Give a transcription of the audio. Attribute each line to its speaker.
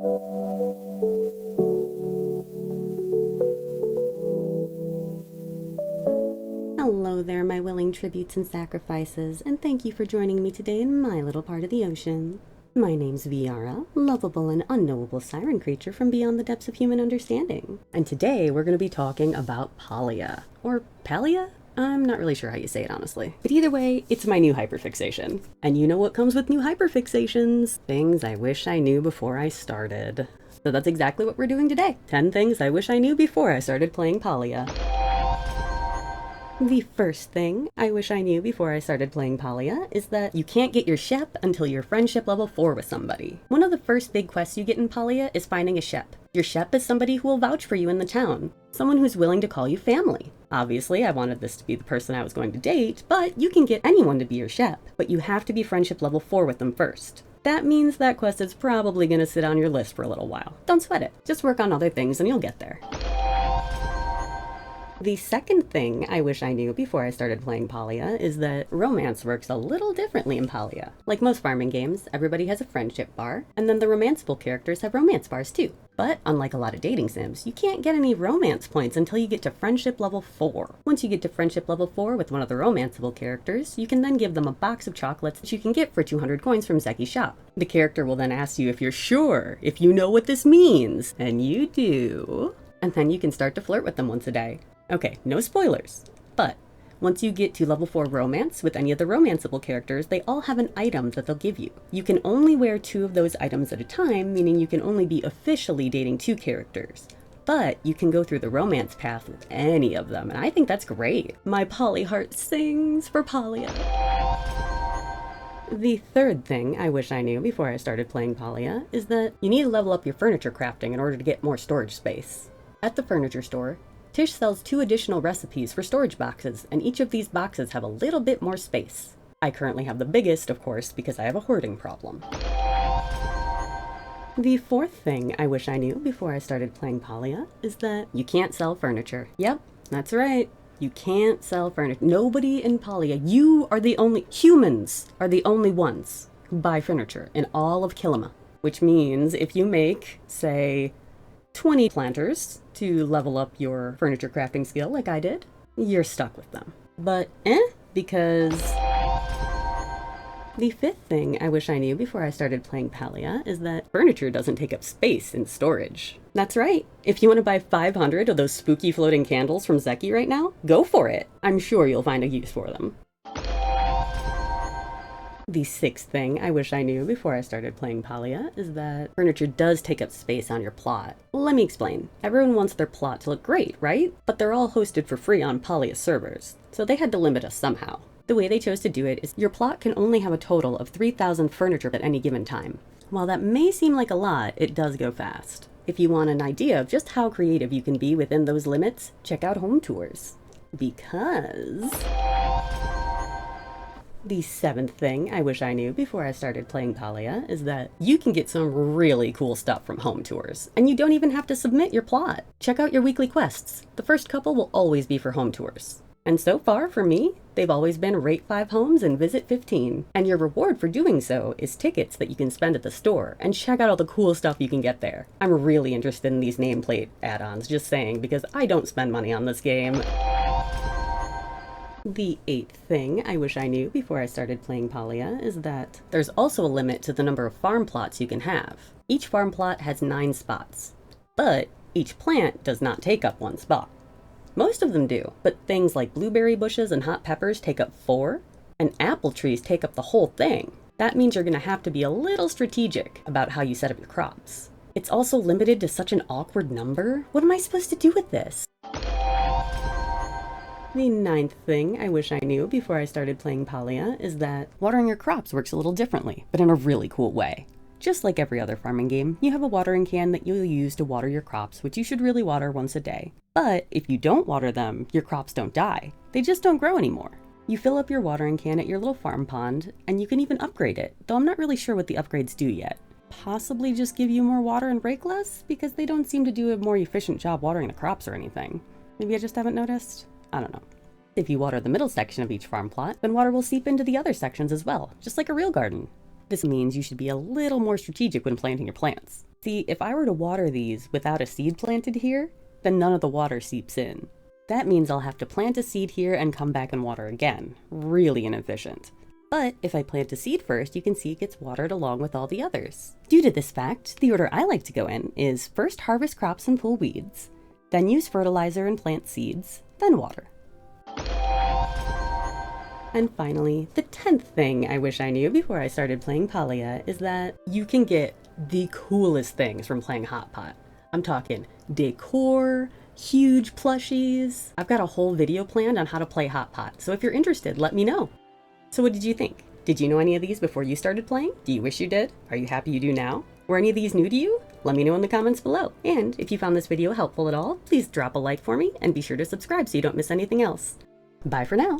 Speaker 1: Hello there, my willing tributes and sacrifices, and thank you for joining me today in my little part of the ocean. My name's Viara, lovable and unknowable siren creature from beyond the depths of human understanding. And today we're going to be talking about Palia. Or Palia? I'm not really sure how you say it, honestly. But either way, it's my new hyperfixation. And you know what comes with new hyperfixations? Things I wish I knew before I started. So that's exactly what we're doing today. 10 things I wish I knew before I started playing Palia. The first thing I wish I knew before I started playing Palia is that you can't get your Shep until you're friendship level 4 with somebody. One of the first big quests you get in Palia is finding a Shep. Your Shep is somebody who will vouch for you in the town. Someone who's willing to call you family. Obviously, I wanted this to be the person I was going to date, but you can get anyone to be your Shep, but you have to be friendship level 4 with them first. That means that quest is probably going to sit on your list for a little while. Don't sweat it. Just work on other things and you'll get there. The second thing I wish I knew before I started playing Palia is that romance works a little differently in Palia. Like most farming games, everybody has a friendship bar, and then the romanceable characters have romance bars too. But unlike a lot of dating sims, you can't get any romance points until you get to friendship level 4. Once you get to friendship level 4 with one of the romanceable characters, you can then give them a box of chocolates that you can get for 200 coins from Zeki's shop. The character will then ask you if you're sure, if you know what this means, and you do. And then you can start to flirt with them once a day. Okay, no spoilers, but once you get to level 4 romance with any of the romanceable characters, they all have an item that they'll give you. You can only wear 2 of those items at a time, meaning you can only be officially dating 2 characters. But you can go through the romance path with any of them, and I think that's great. My poly heart sings for Palia. The third thing I wish I knew before I started playing Palia is that you need to level up your furniture crafting in order to get more storage space. At the furniture store, Tish sells 2 additional recipes for storage boxes, and each of these boxes have a little bit more space. I currently have the biggest, of course, because I have a hoarding problem. The fourth thing I wish I knew before I started playing Palia is that you can't sell furniture. Yep, that's right. You can't sell furniture. Nobody in Palia, humans are the only ones who buy furniture in all of Kilima. Which means if you make, say, 20 planters to level up your furniture crafting skill like I did, you're stuck with them. But because the fifth thing I wish I knew before I started playing Palia is that furniture doesn't take up space in storage. That's right. If you want to buy 500 of those spooky floating candles from Zeki right now, go for it. I'm sure you'll find a use for them. The sixth thing I wish I knew before I started playing Palia is that furniture does take up space on your plot. Let me explain. Everyone wants their plot to look great, right? But they're all hosted for free on Palia servers, so they had to limit us somehow. The way they chose to do it is your plot can only have a total of 3,000 furniture at any given time. While that may seem like a lot, it does go fast. If you want an idea of just how creative you can be within those limits, check out home tours. Because the seventh thing I wish I knew before I started playing Palia is that you can get some really cool stuff from home tours, and you don't even have to submit your plot. Check out your weekly quests. The first couple will always be for home tours. And so far, for me, they've always been rate 5 homes and visit 15. And your reward for doing so is tickets that you can spend at the store, and check out all the cool stuff you can get there. I'm really interested in these nameplate add-ons, just saying, because I don't spend money on this game. The eighth thing I wish I knew before I started playing Palia is that there's also a limit to the number of farm plots you can have. Each farm plot has 9 spots, but each plant does not take up 1 spot. Most of them do, but things like blueberry bushes and hot peppers take up 4, and apple trees take up the whole thing. That means you're going to have to be a little strategic about how you set up your crops. It's also limited to such an awkward number. What am I supposed to do with this? The ninth thing I wish I knew before I started playing Palia is that watering your crops works a little differently, but in a really cool way. Just like every other farming game, you have a watering can that you'll use to water your crops, which you should really water once a day. But if you don't water them, your crops don't die. They just don't grow anymore. You fill up your watering can at your little farm pond, and you can even upgrade it, though I'm not really sure what the upgrades do yet. Possibly just give you more water and break less, because they don't seem to do a more efficient job watering the crops or anything. Maybe I just haven't noticed? I don't know. If you water the middle section of each farm plot, then water will seep into the other sections as well, just like a real garden. This means you should be a little more strategic when planting your plants. See, if I were to water these without a seed planted here, then none of the water seeps in. That means I'll have to plant a seed here and come back and water again. Really inefficient. But if I plant a seed first, you can see it gets watered along with all the others. Due to this fact, the order I like to go in is first harvest crops and pull weeds, then use fertilizer and plant seeds, then water. And finally, the 10th thing I wish I knew before I started playing Palia is that you can get the coolest things from playing Hot Pot. I'm talking decor, huge plushies. I've got a whole video planned on how to play Hot Pot, so if you're interested, let me know. So what did you think? Did you know any of these before you started playing? Do you wish you did? Are you happy you do now? Were any of these new to you? Let me know in the comments below. And if you found this video helpful at all, please drop a like for me and be sure to subscribe so you don't miss anything else. Bye for now.